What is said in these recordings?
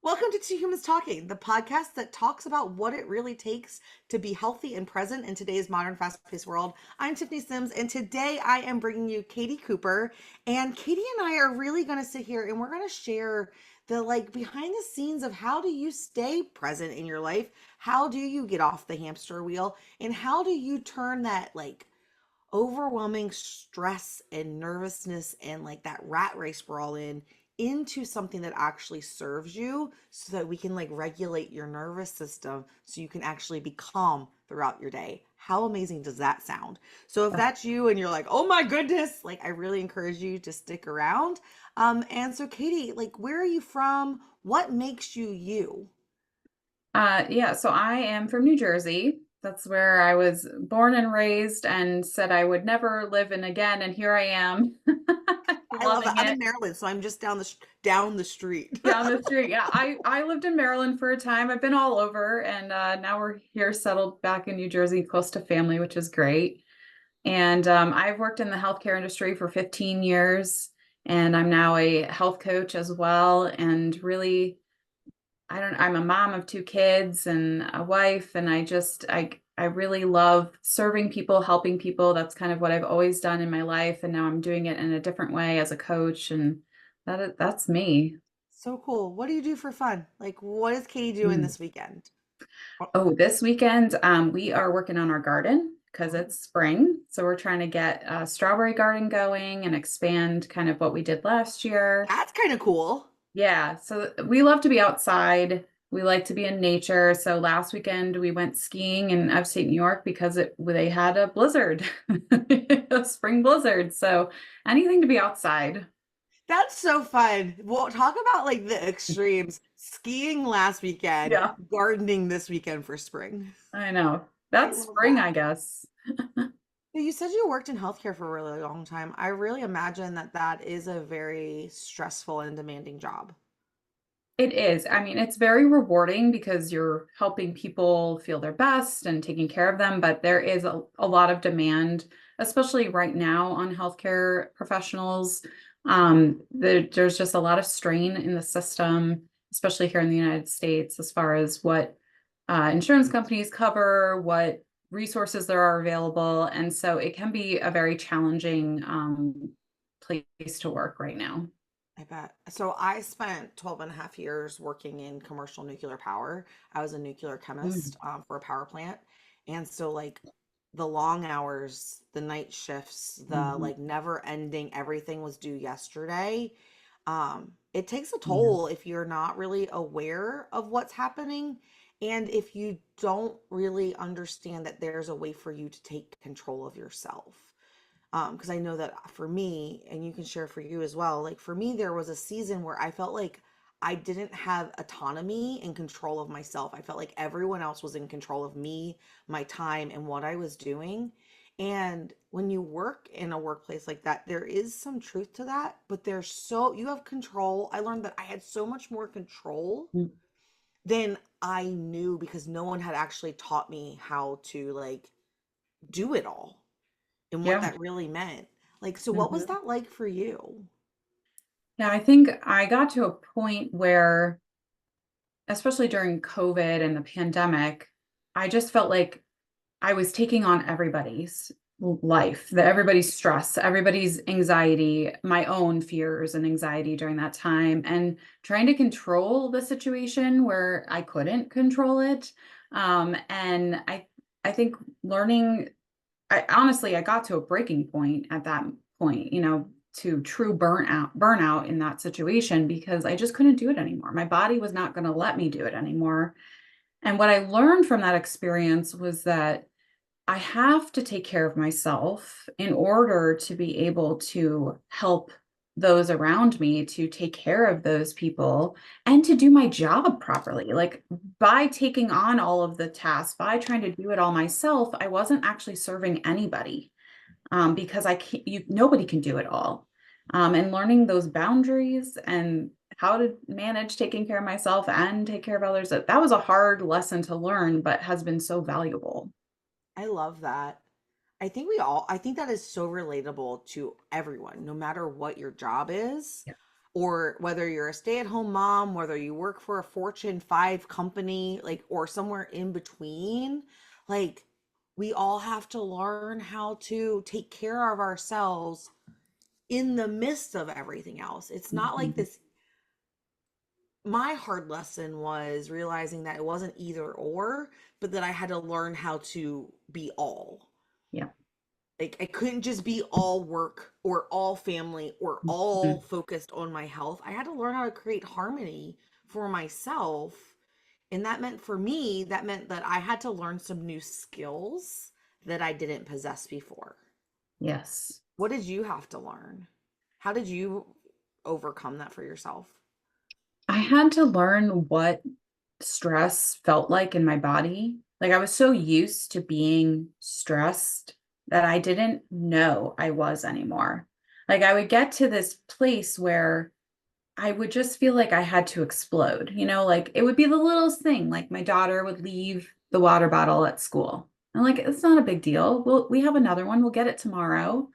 Welcome to Two Humans Talking, the podcast that talks about what it really takes to be healthy and present in today's modern, fast-paced world. I'm Tiffany Simms, and today I am bringing you Katie Cooper. And Katie and I are really going to sit here and we're going to share the behind the scenes of how do you stay present in your life? How do you get off the hamster wheel? And how do you turn that overwhelming stress and nervousness and that rat race we're all in into something that actually serves you so that we can regulate your nervous system so you can actually be calm throughout your day. How amazing does that sound? So if that's you and you're like, "Oh my goodness," I really encourage you to stick around. And so Katie, where are you from? What makes you you? Yeah, so I am from New Jersey. That's where I was born and raised and said I would never live in again, and here I am, I love it. loving I'm in it. Maryland, so I'm just down the street. Down the street. Yeah, I lived in Maryland for a time. I've been all over, and now we're here settled back in New Jersey, close to family, which is great. And I've worked in the healthcare industry for 15 years, and I'm now a health coach as well, and really I'm a mom of two kids and a wife, and I really love serving people, helping people. That's kind of what I've always done in my life, and now I'm doing it in a different way as a coach, and that's me. So cool. What do you do for fun? What is Katie doing Mm. this weekend? Oh, this weekend, we are working on our garden because Oh, it's spring. So we're trying to get a strawberry garden going and expand kind of what we did last year. that's kind of cool. Yeah, so we love to be outside. We like to be in nature. So last weekend we went skiing in upstate New York because they had a blizzard, a spring blizzard. So anything to be outside. That's so fun. Well, talk about the extremes. Skiing last weekend, Yeah, gardening this weekend for spring. I know. I That's love spring, that. I guess. So you said you worked in healthcare for a really long time. I really imagine that that is a very stressful and demanding job. It is. I mean, it's very rewarding because you're helping people feel their best and taking care of them, but there is a lot of demand, especially right now on healthcare professionals. There's just a lot of strain in the system, especially here in the United States, as far as what insurance companies cover, what resources there are available. And so it can be a very challenging place to work right now. I bet. So I spent 12 and a half years working in commercial nuclear power. I was a nuclear chemist Mm, for a power plant. And so the long hours, the night shifts, the mhm. never ending, everything was due yesterday. It takes a Yeah. toll if you're not really aware of what's happening and if you don't really understand that there's a way for you to take control of yourself. Because I know that for me, and you can share for you as well, for me, there was a season where I felt like I didn't have autonomy and control of myself. I felt like everyone else was in control of me, my time, and what I was doing. And when you work in a workplace like that, there is some truth to that, but you have control. I learned that I had so much more control Mm, than I knew because no one had actually taught me how to do it all and what Yeah. that really meant. So what was Mhm. that like for you? Yeah, I think I got to a point where, especially during COVID and the pandemic, I just felt like I was taking on everybody's life, everybody's stress, everybody's anxiety, my own fears and anxiety during that time, and trying to control the situation where I couldn't control it. And I think learning I honestly, I got to a breaking point at that point, to true burnout in that situation because I just couldn't do it anymore. My body was not going to let me do it anymore. And what I learned from that experience was that I have to take care of myself in order to be able to help those around me, to take care of those people and to do my job properly. Like by taking on all of the tasks, by trying to do it all myself, I wasn't actually serving anybody because I can't, nobody can do it all. And learning those boundaries and how to manage taking care of myself and take care of others, that was a hard lesson to learn, but has been so valuable. I love that. I think that is so relatable to everyone, no matter what your job is. or whether you're a stay-at-home mom, whether you work for a Fortune 5 company, like, or somewhere in between, like, we all have to learn how to take care of ourselves in the midst of everything else. It's not like Mhm. this. My hard lesson was realizing that it wasn't either or, but that I had to learn how to be all. Yeah. Like, I couldn't just be all work or all family or all Mhm. focused on my health. I had to learn how to create harmony for myself. And that meant, for me, that meant that I had to learn some new skills that I didn't possess before. Yes. What did you have to learn? How did you overcome that for yourself? I had to learn what stress felt like in my body. Like I was so used to being stressed that I didn't know I was anymore. Like I would get to this place where I would just feel like I had to explode, like it would be the littlest thing. Like my daughter would leave the water bottle at school. I'm like, it's not a big deal. We have another one. We'll get it tomorrow.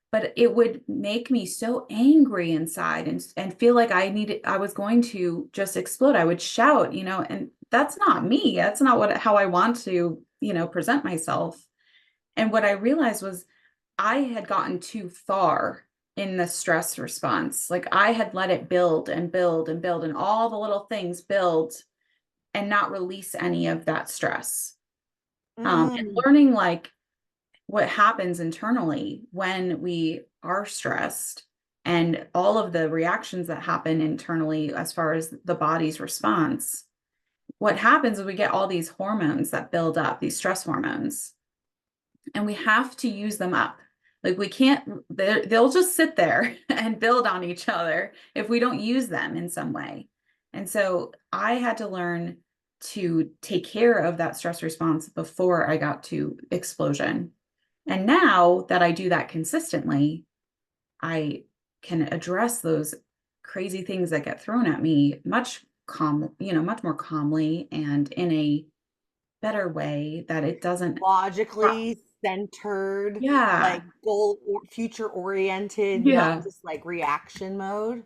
But it would make me so angry inside and feel like I was going to just explode. I would shout, and that's not me. That's not how I want to, present myself. And what I realized was I had gotten too far in the stress response. Like I had let it build and build and build, and all the little things build and not release any of that stress. And Mm. learning like what happens internally when we are stressed and all of the reactions that happen internally as far as the body's response. What happens is we get all these hormones that build up, these stress hormones, and we have to use them up. Like we can't, they'll just sit there and build on each other if we don't use them in some way. And so I had to learn to take care of that stress response before I got to explosion. And now that I do that consistently, I can address those crazy things that get thrown at me much more calmly and in a better way that it doesn't. Logically centered, Yeah. like goal or future oriented, not Yeah. just like reaction mode.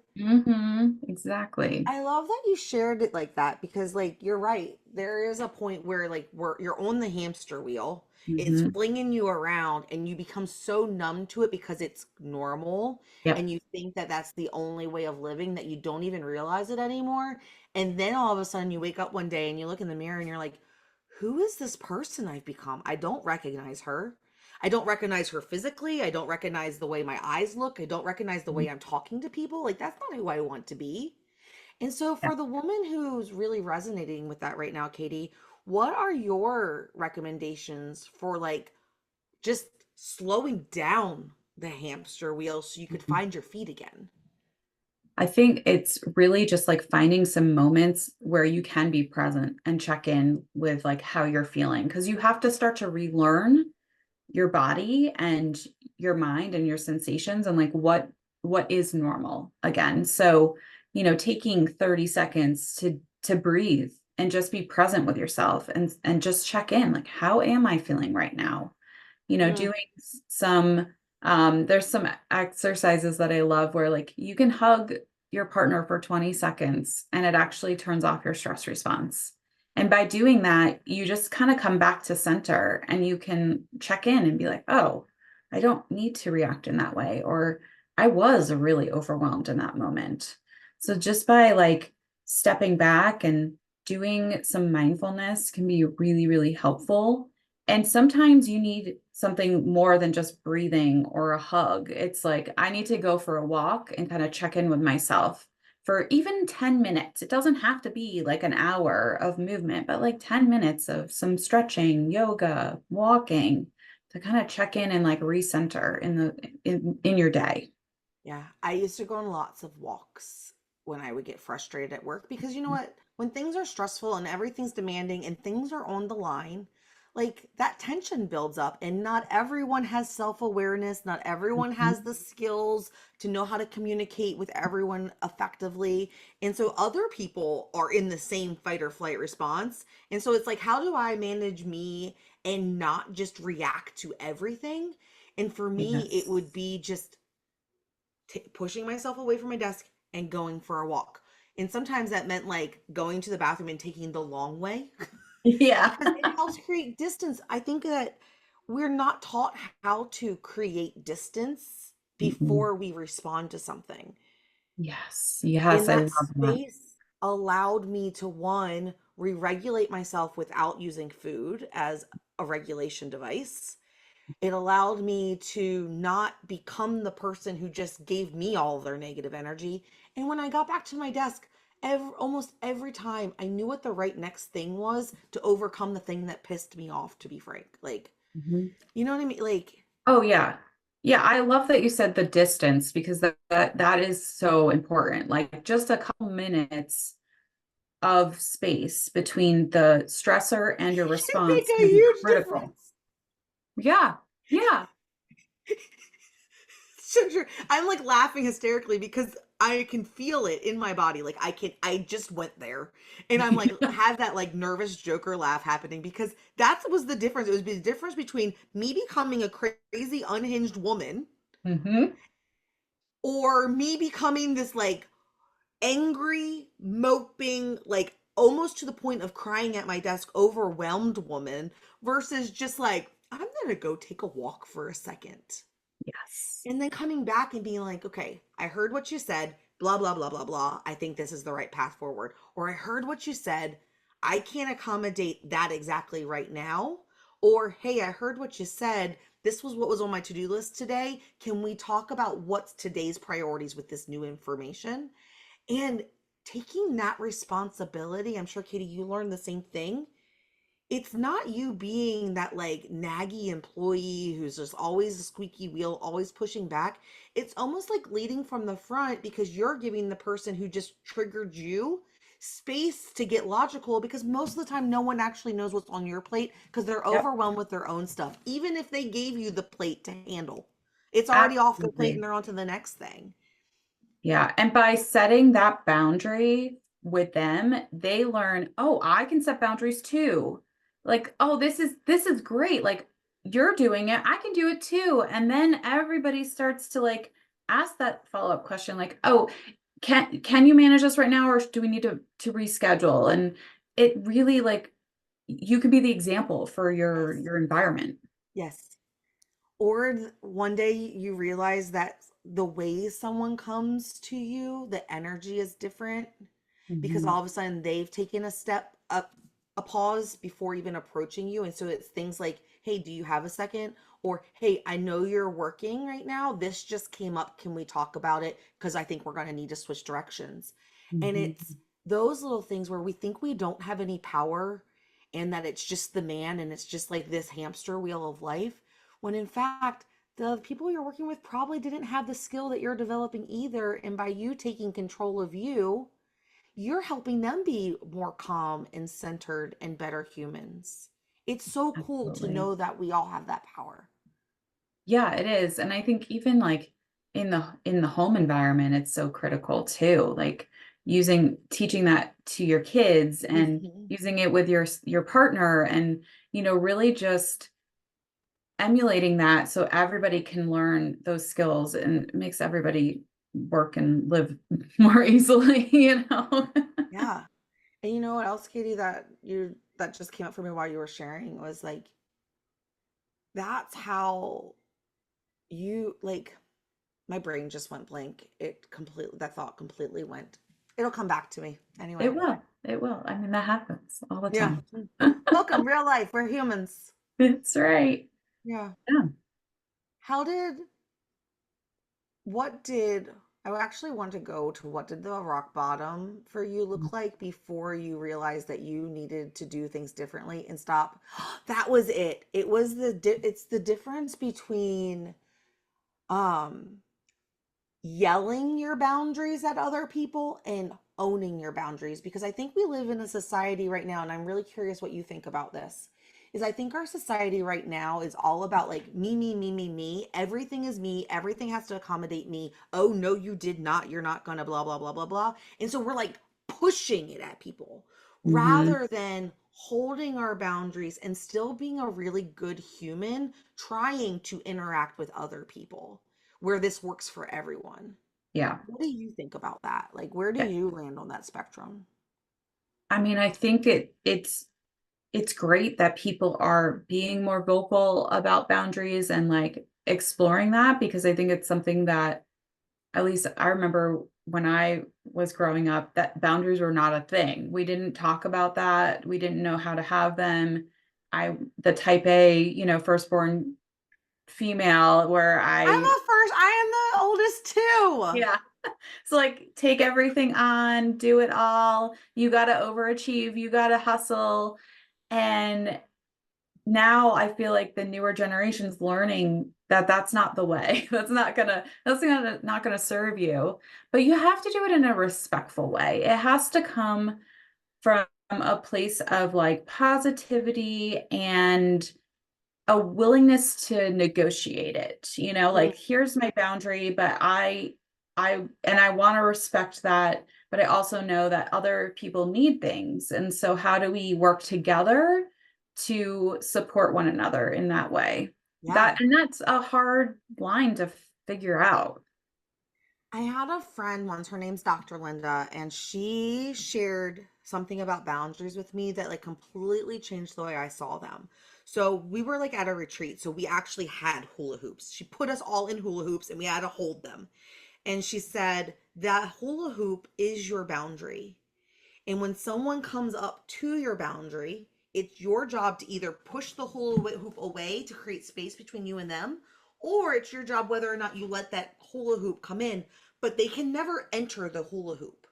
Exactly. I love that you shared it like that because, like, you're right. There is a point where, like, you're on the hamster wheel. It's Mhm. flinging you around, and you become so numb to it because it's normal, Yep. and you think that that's the only way of living, that you don't even realize it anymore. And then all of a sudden, you wake up one day and you look in the mirror and you're like, "Who is this person I've become? I don't recognize her. I don't recognize her physically. I don't recognize the way my eyes look. I don't recognize the way I'm talking to people. Like, that's not who I want to be." And so, Yeah. for the woman who's really resonating with that right now, Katie, what are your recommendations for, like, just slowing down the hamster wheel so you could Mhm. find your feet again? I think it's really just like finding some moments where you can be present and check in with like how you're feeling because you have to start to relearn your body and your mind and your sensations and like what is normal again. So, taking 30 seconds to breathe and just be present with yourself and just check in like how am I feeling right now? Mm, Doing some there's some exercises that I love where like you can hug your partner for 20 seconds and it actually turns off your stress response. And by doing that, you just kind of come back to center and you can check in and be like, oh, I don't need to react in that way. Or I was really overwhelmed in that moment. So just by like stepping back and doing some mindfulness can be really, really helpful. And sometimes you need something more than just breathing or a hug. It's like, I need to go for a walk and kind of check in with myself for even 10 minutes. It doesn't have to be like an hour of movement, but like 10 minutes of some stretching, yoga, walking to kind of check in and like recenter in your day. yeah, I used to go on lots of walks when I would get frustrated at work because, you know what? When things are stressful and everything's demanding and things are on the line, like, that tension builds up, and not everyone has self-awareness, not everyone Mhm. has the skills to know how to communicate with everyone effectively. And so other people are in the same fight or flight response. And so it's like, how do I manage me and not just react to everything? And for me, it Yes. would be just pushing myself away from my desk, and going for a walk. And sometimes that meant like going to the bathroom and taking the long way Yeah. because it helps create distance. I think that we're not taught how to create distance Mm-mm. before we respond to something. Yes. And Yes, I that love that. space allowed me to, one, re-regulate myself without using food as a regulation device. It allowed me to not become the person who just gave me all their negative energy. And when I got back to my desk, almost every time I knew what the right next thing was to overcome the thing that pissed me off, to be frank. Like, Mhm. you know what I mean? Like, Oh yeah. Yeah, I love that you said the distance because that is so important. Like just a couple minutes of space between the stressor and your can make response a can be huge critical. difference. Yeah. Yeah. So true. I'm like laughing hysterically because I can feel it in my body. Like I just went there and I'm like, have that like nervous Joker laugh happening because that was the difference. It was the difference between me becoming a crazy, unhinged woman Hmm. or me becoming this like angry, moping, like almost to the point of crying at my desk, overwhelmed woman versus just like, I'm gonna go take a walk for a second. Yes. And then coming back and being like, okay, I heard what you said, blah, blah, blah, blah, blah. I think this is the right path forward. Or I heard what you said. I can't accommodate that exactly right now. Or, hey, I heard what you said. This was what was on my to do list today. Can we talk about what's today's priorities with this new information? And taking that responsibility, I'm sure, Katie, you learned the same thing. It's not you being that like naggy employee who's just always a squeaky wheel, always pushing back. It's almost like leading from the front because you're giving the person who just triggered you space to get logical because most of the time no one actually knows what's on your plate because they're Yep. overwhelmed with their own stuff. Even if they gave you the plate to handle, it's already off their plate and Absolutely. they're on to the next thing. Yeah. And by setting that boundary with them, they learn, oh, I can set boundaries too. Like, oh, this is great. Like you're doing it, I can do it too. And then everybody starts to like ask that follow-up question, like, oh, can you manage this right now, or do we need to reschedule? And it really like you could be the example for Yes. your environment. Yes. Or one day you realize that the way someone comes to you, the energy is different because Mhm. all of a sudden they've taken a step up, a pause before even approaching you. And so it's things like, hey, do you have a second? Or, hey, I know you're working right now. This just came up. Can we talk about it? Because I think we're going to need to switch directions. And Mhm. it's those little things where we think we don't have any power and that it's just the man and it's just like this hamster wheel of life when in fact the people you're working with probably didn't have the skill that you're developing either. And by you taking control of you, you're helping them be more calm and centered and better humans. It's so cool to Absolutely. know that we all have that power. Yeah, it is. And I think even like in the home environment, it's so critical too. Like teaching that to your kids and Mhm. using it with your partner and really just emulating that so everybody can learn those skills and it makes everybody work and live more easily, you know. Yeah. And you know what else, Katie, that just came up for me while you were sharing was like that's how you like my brain just went blank. It completely that thought completely went. It'll come back to me anyway. It will. It will. I mean, that happens all the Yeah. time. Welcome, real life. We're humans. It's right. Yeah. Yeah. How did what did I actually want to go to what did the rock bottom for you look like before you realized that you needed to do things differently and stop? That was it. It was it's the difference between um yelling your boundaries at other people and owning your boundaries because I think we live in a society right now and I'm really curious what you think about this. Is I think our society right now is all about like me. Everything is me. Everything has to accommodate me. Oh no, you did not. You're not gonna blah blah blah blah blah. And so we're like pushing it at people Hmm. rather than holding our boundaries and still being a really good human trying to interact with other people where this works for everyone. Yeah. What do you think about that? Like, where do you land on that spectrum? I mean, I think it's great that people are being more vocal about boundaries and like exploring that, because I think it's something that, at least I remember when I was growing up, that boundaries were not a thing. We didn't talk about that. We didn't know how to have them. The type A, firstborn female, where I am the oldest too. yeah. So like take everything on, do it all. You got to overachieve, you got to hustle. And now I feel like the newer generation's learning that that's not the way. That's not gonna serve you. But you have to do it in a respectful way. It has to come from a place of like positivity and a willingness to negotiate it. Mm, Like here's my boundary, but I want to respect that, but I also know that other people need things. And so how do we work together to support one another in that way? yeah. That's a hard line to figure out. I had a friend once, her name's Dr. Linda, and she shared something about boundaries with me that like completely changed the way I saw them. So we were like at a retreat, so we actually had hula hoops. She put us all in hula hoops and we had to hold them. And she said that hula hoop is your boundary. And when someone comes up to your boundary, it's your job to either push the hula hoop away to create space between you and them, or it's your job whether or not you let that hula hoop come in, but they can never enter the hula hoop.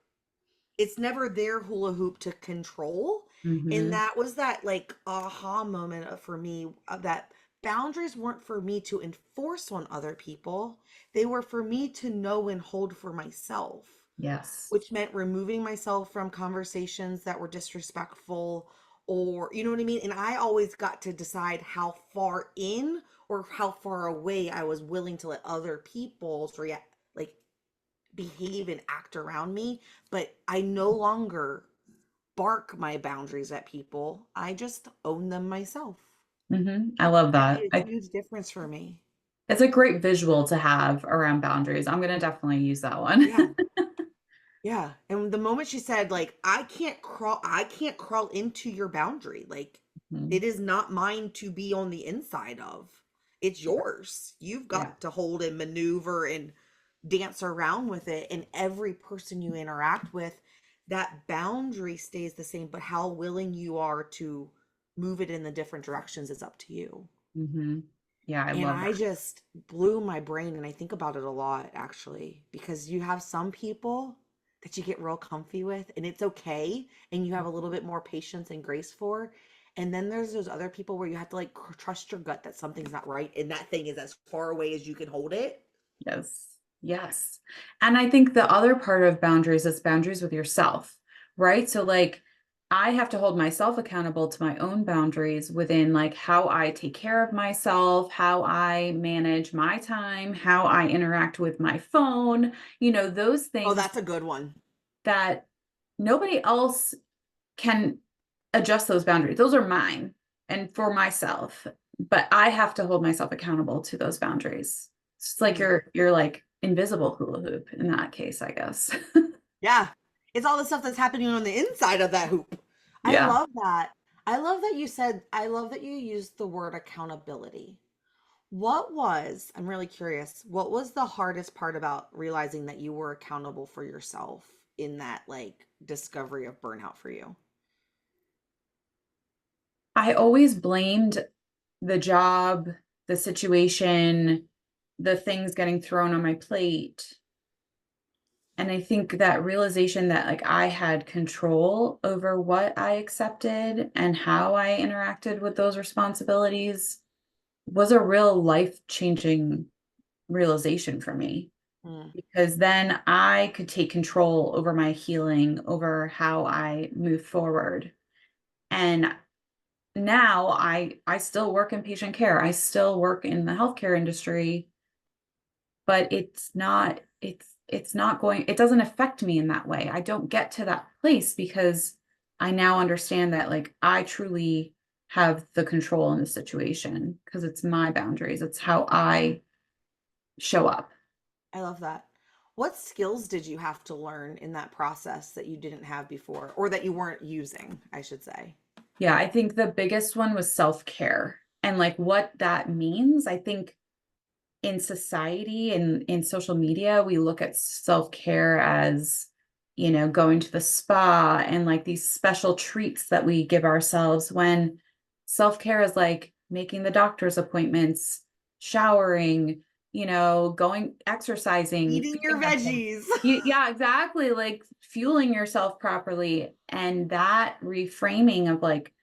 It's never their hula hoop to control. And Hmm. that was that like aha moment for me that boundaries weren't for me to enforce on other people. They were for me to know and hold for myself, Yes. which meant removing myself from conversations that were disrespectful, or you know what I mean? And I always got to decide how far in or how far away I was willing to let other people's react, like behave and act around me. But I no longer bark my boundaries at people. I just own them myself. I love That that. made a huge difference for me. It's a great visual to have around boundaries. I'm going to definitely use that one. Yeah. Yeah. And the moment she said, like, I can't crawl into your boundary. Like, Mhm. it is not mine to be on the inside of. It's yours. You've Yeah. got to hold and maneuver and dance around with it. And every person you interact with, that boundary stays the same, but how willing you are to move it in the different directions is up to you. Hmm. Yeah, I And love I that. just blew my brain, and I think about it a lot actually, because you have some people that you get real comfy with, and it's okay, and you have a little bit more patience and grace for. And then there's those other people where you have to like trust your gut that something's not right, and that thing is as far away as you can hold it. Yes. Yes. And I think the other part of boundaries is boundaries with yourself, right? So like I have to hold myself accountable to my own boundaries within like how I take care of myself, how I manage my time, how I interact with my phone, those Oh, things that's a good one. that nobody else can adjust those boundaries. Those are mine and for myself, but I have to hold myself accountable to those boundaries. It's like Mm. you're like invisible hula hoop in that case, I guess. Yeah. It's all the stuff that's happening on the inside of that hoop. I Yeah. love that. I love that you used the word accountability. I'm really curious, what was the hardest part about realizing that you were accountable for yourself in that like discovery of burnout for you? I always blamed the job, the situation, the things getting thrown on my plate. And I think that realization that like I had control over what I accepted and how I interacted with those responsibilities was a real life-changing realization for me, Mm, because then I could take control over my healing, over how I move forward. And now I still work in patient care. I still work in the healthcare industry, but it doesn't affect me in that way. I don't get to that place because I now understand that like I truly have the control in the situation because it's my boundaries. It's how I show up. I love that. What skills did you have to learn in that process that you didn't have before, or that you weren't using, I should say? Yeah, I think the biggest one was self-care and like what that means. I think in society and in social media, we look at self-care as, going to the spa and like these special treats that we give ourselves when self-care is like making the doctor's appointments, showering, going exercising, Eating your feeding yourself. veggies. Yeah, exactly. Like fueling yourself properly. And that reframing of like,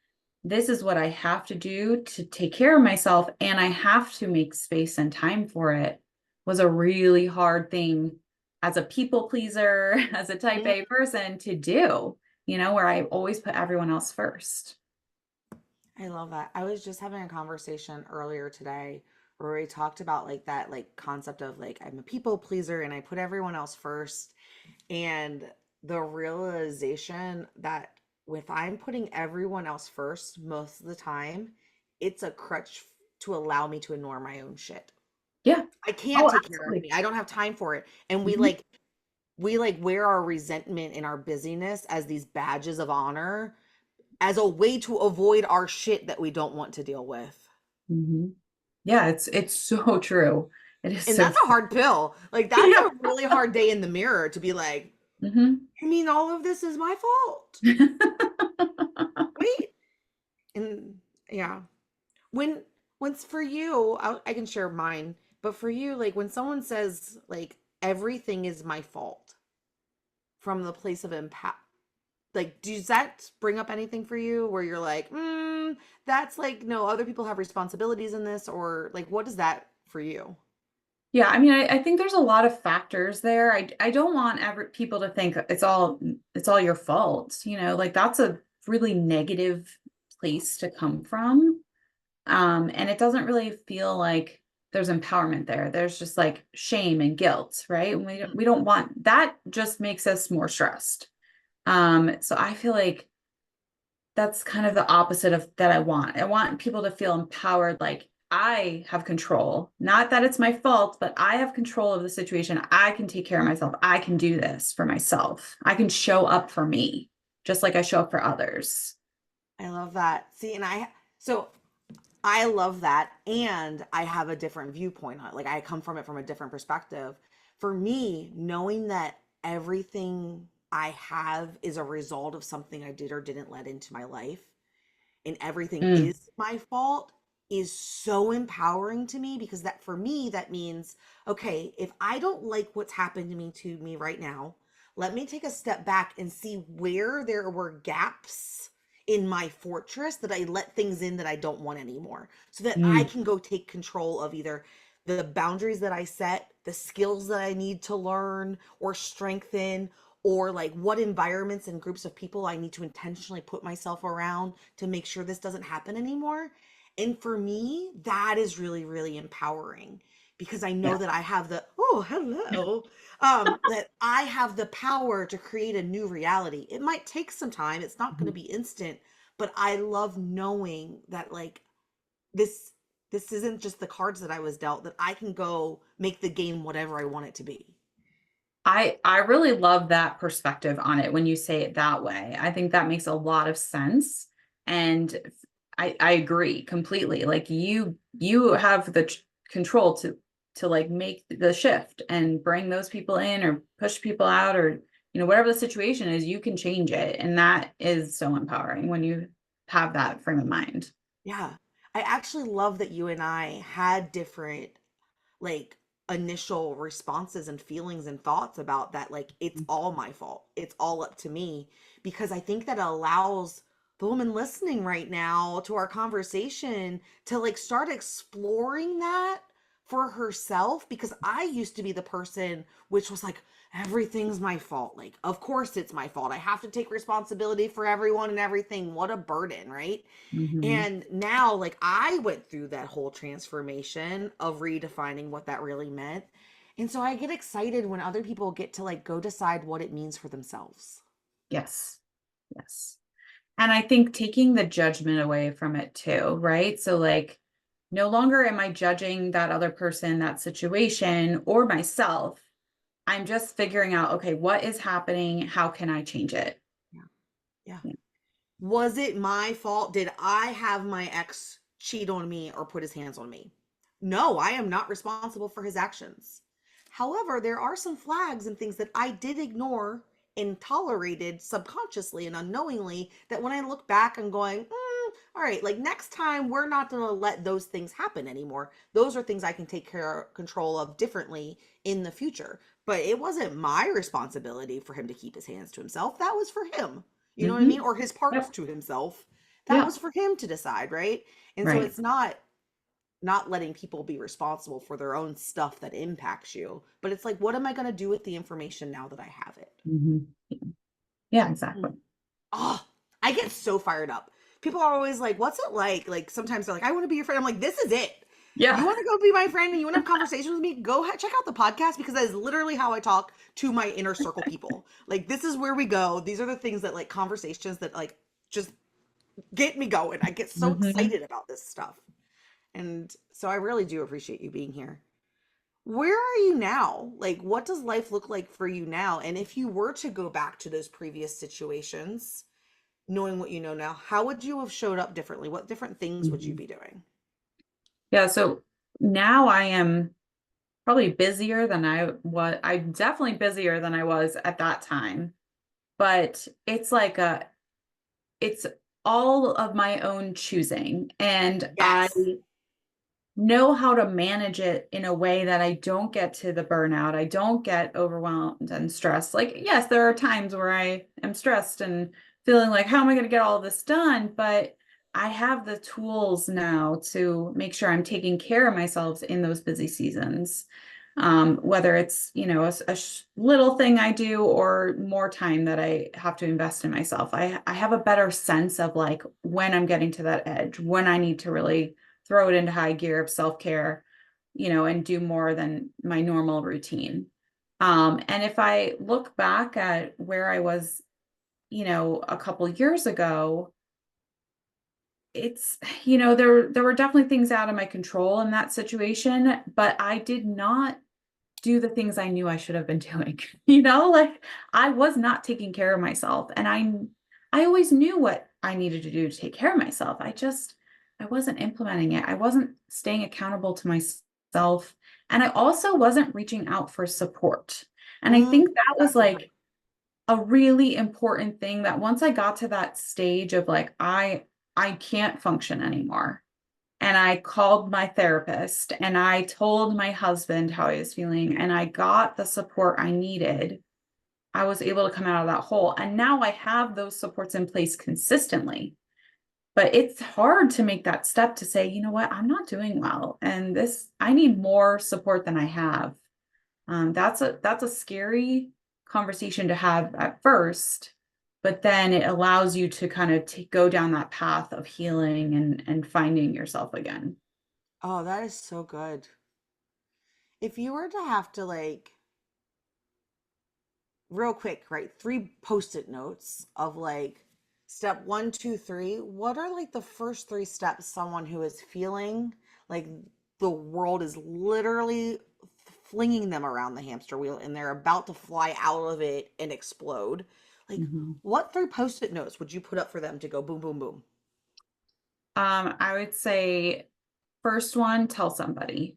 this is what I have to do to take care of myself, and I have to make space and time for it was a really hard thing as a people pleaser, as a type A person to do, where I always put everyone else first. I love that. I was just having a conversation earlier today where we talked about like that like concept of like I'm a people pleaser and I put everyone else first, and the realization that if I'm putting everyone else first most of the time, it's a crutch to allow me to ignore my own shit. Yeah. I can't Oh, take care of absolutely. me. I don't have time for it. And Mhm. we like wear our resentment and our busyness as these badges of honor as a way to avoid our shit that we don't want to deal with. Mhm. Yeah, it's so true. It is And so that's a true. hard pill. Like that's Yeah. a really hard day in the mirror to be like, Mhm. you mean all of this is my fault? Wait. And yeah. When when's for you, I can share mine, but for you, like when someone says like everything is my fault from the place of impact, like does that bring up anything for you where you're like, that's like no, other people have responsibilities in this, or like what is that for you? Yeah, I mean, I think there's a lot of factors there. I don't want people to think it's all your fault. Like that's a really negative place to come from. And it doesn't really feel like there's empowerment there. There's just like shame and guilt, right? And we don't want that. Just makes us more stressed. So I feel like that's kind of the opposite of that I want. I want people to feel empowered, like I have control. Not that it's my fault, but I have control of the situation. I can take care of myself. I can do this for myself. I can show up for me, just like I show up for others. I love that. See, and so I love that. And I have a different viewpoint on it. Like I come from it from a different perspective. For me, knowing that everything I have is a result of something I did or didn't let into my life, and everything Mm, is my fault is so empowering to me, because that for me that means okay, if I don't like what's happened to me right now, let me take a step back and see where there were gaps in my fortress that I let things in that I don't want anymore, so that I mm, can go take control of either the boundaries that I set, the skills that I need to learn or strengthen, or like what environments and groups of people I need to intentionally put myself around to make sure this doesn't happen anymore. And for me, that is really, really empowering, because I know yeah. that I have hello, that I have the power to create a new reality. It might take some time, it's not going to Mhm. be instant, but I love knowing that like this this isn't just the cards that I was dealt, that I can go make the game whatever I want it to be. I really love that perspective on it when you say it that way. I think that makes a lot of sense. And I agree completely. Like you have the control to like make the shift and bring those people in or push people out, or whatever the situation is, you can change it. And that is so empowering when you have that frame of mind. Yeah. I actually love that you and I had different like initial responses and feelings and thoughts about that. Like, it's all my fault. It's all up to me. Because I think that allows the woman listening right now to our conversation to like start exploring that for herself. Because I used to be the person which was like, everything's my fault. Like, of course it's my fault. I have to take responsibility for everyone and everything. What a burden, right? Mhm. And now, like, I went through that whole transformation of redefining what that really meant. And so I get excited when other people get to like go decide what it means for themselves. Yes. Yes. And I think taking the judgment away from it too, right? So, like, no longer am I judging that other person, that situation, or myself. I'm just figuring out, okay, what is happening? How can I change it? Yeah. Yeah. Yeah. Was it my fault? Did I have my ex cheat on me or put his hands on me? No, I am not responsible for his actions. However, there are some flags and things that I did ignore and tolerated subconsciously and unknowingly that when I look back, I'm going, all right, like next time we're not going to let those things happen anymore. Those are things I can take control of differently in the future. But it wasn't my responsibility for him to keep his hands to himself. That was for him. You know what I mean? Hmm. Or his parts Yep. to himself. That was Yep. for him to decide, right? And so Right. it's not letting people be responsible for their own stuff that impacts you, but it's like, what am I going to do with the information now that I have it? Hmm. Yeah, Mm. exactly. Oh, I get so fired up. People are always like, what's it like? Like sometimes they're like, I want to be your friend. I'm like, this is it. You Yeah. want to go be my friend and you want to have conversations with me? Go check out the podcast because that is literally how I talk to my inner circle people. Like, this is where we go. These are the things that like conversations that like just get me going. I get so Hmm. excited about this stuff. And so I really do appreciate you being here. Where are you now? Like, what does life look like for you now? And if you were to go back to those previous situations, knowing what you know now, how would you have showed up differently? What different things would you Hmm. be doing? Yeah. So now I am probably busier than I was. I'm definitely busier than I was at that time. But it's all of my own choosing. And I Yes. know how to manage it in a way that I don't get to the burnout. I don't get overwhelmed and stressed. Like, yes, there are times where I am stressed and feeling like, how am I going to get all this done? But I have the tools now to make sure I'm taking care of myself in those busy seasons. Whether it's, little thing I do or more time that I have to invest in myself. I have a better sense of like when I'm getting to that edge, when I need to really throw it into high gear of self-care, and do more than my normal routine. And if I look back at where I was, a couple years ago, it's, there were definitely things out of my control in that situation, but I did not do the things I knew I should have been doing. Like I was not taking care of myself, and I always knew what I needed to do to take care of myself. I wasn't implementing it. I wasn't staying accountable to myself, and I also wasn't reaching out for support. And I Mm, think that was that's important. like a really important thing, that once I got to that stage of like I can't function anymore, and I called my therapist and I told my husband how I was feeling and I got the support I needed, I was able to come out of that hole. And now I have those supports in place consistently. But it's hard to make that step to say, you know what, I'm not doing well. And I need more support than I have. That's a scary conversation to have at first, but then it allows you to kind of go down that path of healing and finding yourself again. Oh, that is so good. If you were to have to like real quick, right? Three post-it notes of like step one, two, three. What are like the first three steps someone who is feeling like the world is literally flinging them around the hamster wheel and they're about to fly out of it and explode? Like, Mhm. what three post-it notes would you put up for them to go boom, boom, boom? I would say first one, tell somebody.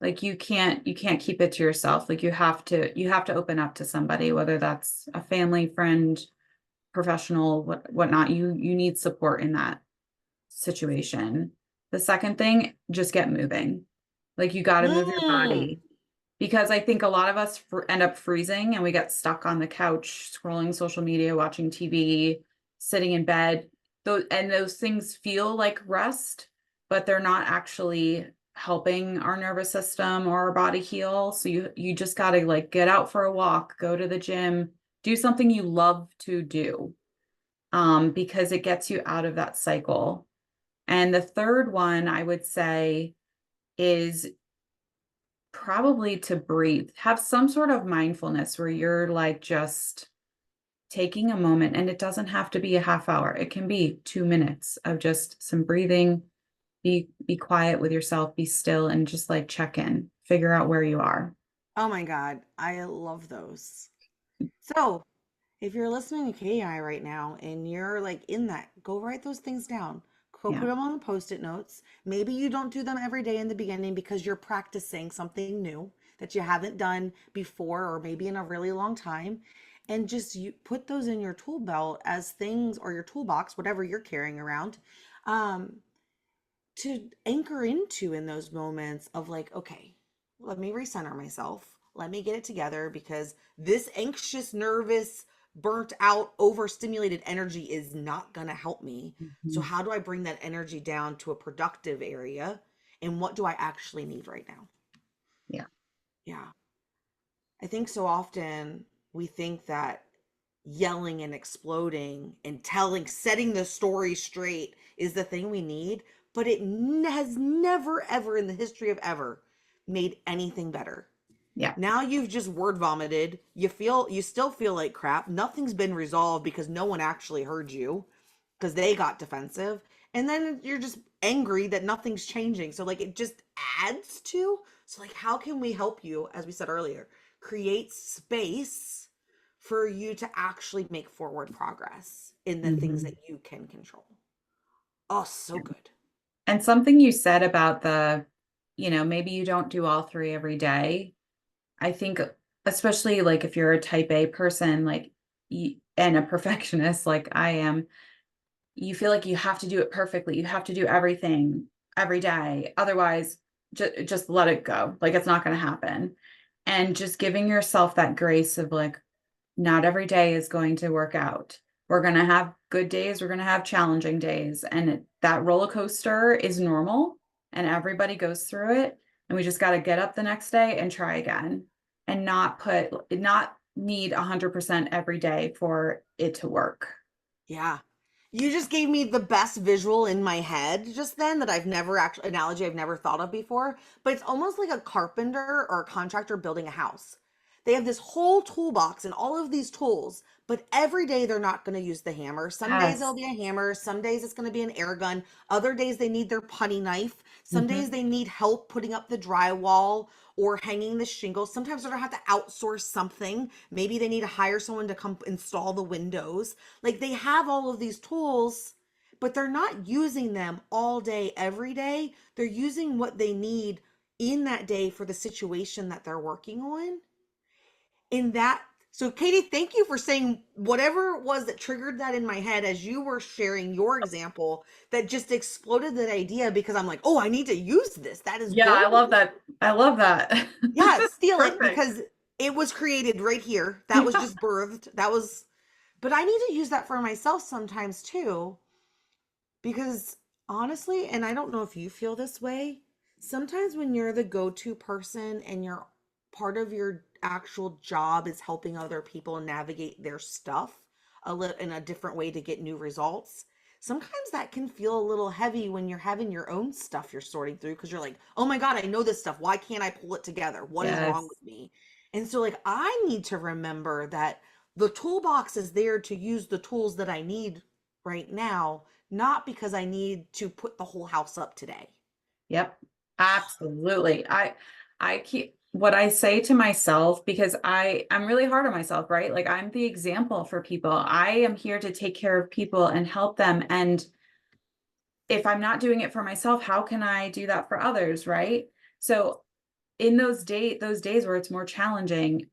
Like you can't keep it to yourself. Like you have to open up to somebody, whether that's a family, friend, professional, whatnot. You need support in that situation. The second thing, just get moving. Like you got to move your Mm. body, because I think a lot of us end up freezing and we get stuck on the couch, scrolling social media, watching TV, sitting in bed. Those things feel like rest, but they're not actually helping our nervous system or our body heal. So you just got to like get out for a walk, go to the gym, do something you love to do, because it gets you out of that cycle. And the third one I would say is probably to breathe. Have some sort of mindfulness where you're like just taking a moment, and it doesn't have to be a half hour. It can be 2 minutes of just some breathing, be quiet with yourself, be still, and just like check in, figure out where you are. Oh my God, I love those. So, if you're listening to KI right now and you're like in that, go write those things down. Go put Yeah. them on the post-it notes. Maybe you don't do them every day in the beginning because you're practicing something new that you haven't done before or maybe in a really long time. And just you put those in your tool belt as things or your toolbox, whatever you're carrying around, um, to anchor into in those moments of like, okay, let me recenter myself. Let me get it together because this anxious, nervous, burnt out, overstimulated energy is not going to help me. So, Mhm. how do I bring that energy down to a productive area? And what do I actually need right now? Yeah. Yeah. I think so often we think that yelling and exploding and setting the story straight is the thing we need, but has never, ever in the history of ever made anything better. Yeah. Now you've just word vomited. You still feel like crap. Nothing's been resolved because no one actually heard you because they got defensive. And then you're just angry that nothing's changing. So like it just adds to. So like how can we help you, as we said earlier, create space for you to actually make forward progress in the things Mhm. that you can control? Oh, so good. And something you said about maybe you don't do all three every day. I think, especially like if you're a type A person, like, and a perfectionist like I am, you feel like you have to do it perfectly. You have to do everything every day. Otherwise, just let it go. Like it's not going to happen. And just giving yourself that grace of like, not every day is going to work out. We're going to have good days. We're going to have challenging days. And that roller coaster is normal and everybody goes through it. And we just got to get up the next day and try again and not need 100% every day for it to work. Yeah. You just gave me the best visual in my head just then that I've never actually analogy I've never thought of before, but it's almost like a carpenter or a contractor building a house. They have this whole toolbox and all of these tools, but every day they're not going to use the hammer. Some days Yes. it'll be a hammer, some days it's going to be an air gun, other days they need their putty knife, some days Hmm. they need help putting up the drywall or hanging the shingles. Sometimes they're going to have to outsource something. Maybe they need to hire someone to come install the windows. Like they have all of these tools, but they're not using them all day, every day. They're using what they need in that day for the situation that they're working on. In that, so Katie, thank you for saying whatever it was that triggered that in my head as you were sharing your example that just exploded that idea because I'm like, oh, I need to use this. That is Yeah, I gold. love that. I love that. Yeah, steal it Perfect. because it was created right here. That was Yeah. just birthed. That was, but I need to use that for myself sometimes too. Because honestly, and I don't know if you feel this way, sometimes when you're the go to person and you're part of your actual job is helping other people navigate their stuff in a different way to get new results, sometimes that can feel a little heavy when you're having your own stuff you're sorting through because you're like, oh my God, I know this stuff. Why can't I pull it together? What is wrong Yes. with me? And so, like, I need to remember that the toolbox is there to use the tools that I need right now, not because I need to put the whole house up today. Yep. Absolutely. I keep what I say to myself because I'm really hard on myself, right? Like I'm the example for people. I am here to take care of people and help them. And if I'm not doing it for myself, how can I do that for others, right? So in those days where it's more challenging,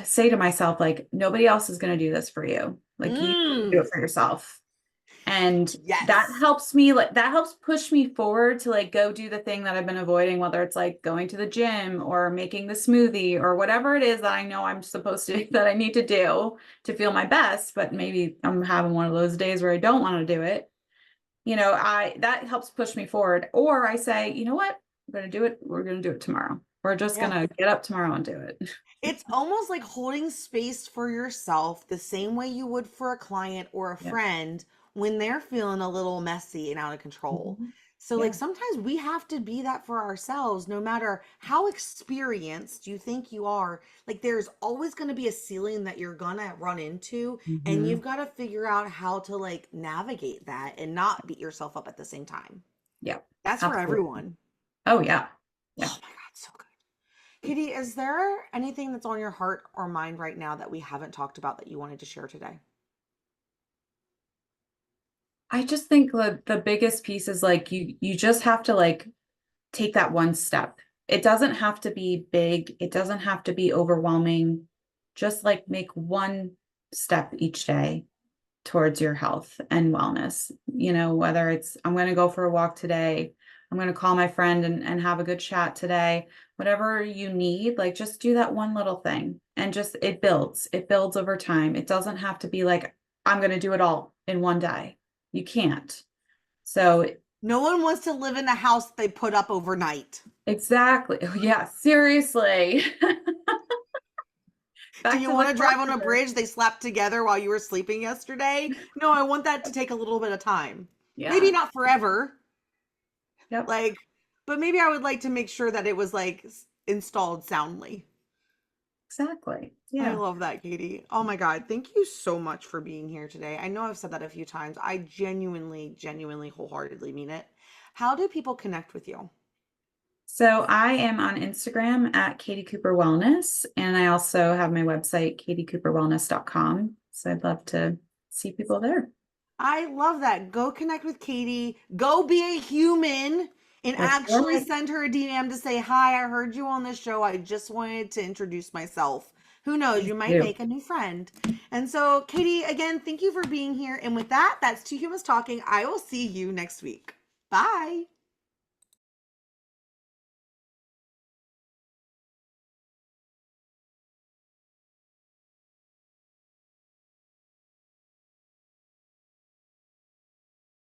say to myself like nobody else is going to do this for you. Like you do Mm, it for yourself. And yes. that helps push me forward to like go do the thing that I've been avoiding, whether it's like going to the gym or making the smoothie or whatever it is that I know I'm supposed to that I need to do to feel my best, but maybe I'm having one of those days where I don't want to do it. I that helps push me forward. Or I say, you know what? We're gonna do it. We're gonna do it tomorrow. We're just Yeah. gonna get up tomorrow and do it. It's almost like holding space for yourself the same way you would for a client or a Yeah. friend when they're feeling a little messy and out of control. Mhm. So, like, Yeah. sometimes we have to be that for ourselves, no matter how experienced you think you are. Like, there's always going to be a ceiling that you're going to run into, and Hmm. you've got to figure out how to, like, navigate that and not beat yourself up at the same time. Yeah. That's for Absolutely. everyone. Oh yeah. Yeah. Oh my God, so good. Katie, is there anything that's on your heart or mind right now that we haven't talked about that you wanted to share today? I just think the biggest piece is like you just have to like take that one step. It doesn't have to be big, it doesn't have to be overwhelming. Just like make one step each day towards your health and wellness. You know, whether it's I'm going to go for a walk today, I'm going to call my friend and have a good chat today, whatever you need, like just do that one little thing and just it builds over time. It doesn't have to be like, I'm going to do it all in one day. You can't. So, No one wants to live in a house they put up overnight. exactly. Yeah, seriously. Do Back you to the want to drive on a clutter. bridge they slapped together while you were sleeping yesterday? No, I want that to take a little bit of time. Maybe Yeah. not forever, Yep. like, but maybe I would like to make sure that it was like installed soundly. Exactly. I Yeah. love that, Katie. Oh my God. Thank you so much for being here today. I know I've said that a few times. I genuinely, genuinely, wholeheartedly mean it. How do people connect with you? So I am on Instagram at Katie Cooper Wellness, and I also have my website, katiecooperwellness.com. So I'd love to see people there. I love that. Go connect with Katie. Go be a human and That's actually right. send her a DM to say, Hi, I heard you on this show. I just wanted to introduce myself. Who knows? Thank You might you. make a new friend. And so, Katie, again, thank you for being here. And with that, that's Two Humans Talking. I will see you next week. Bye.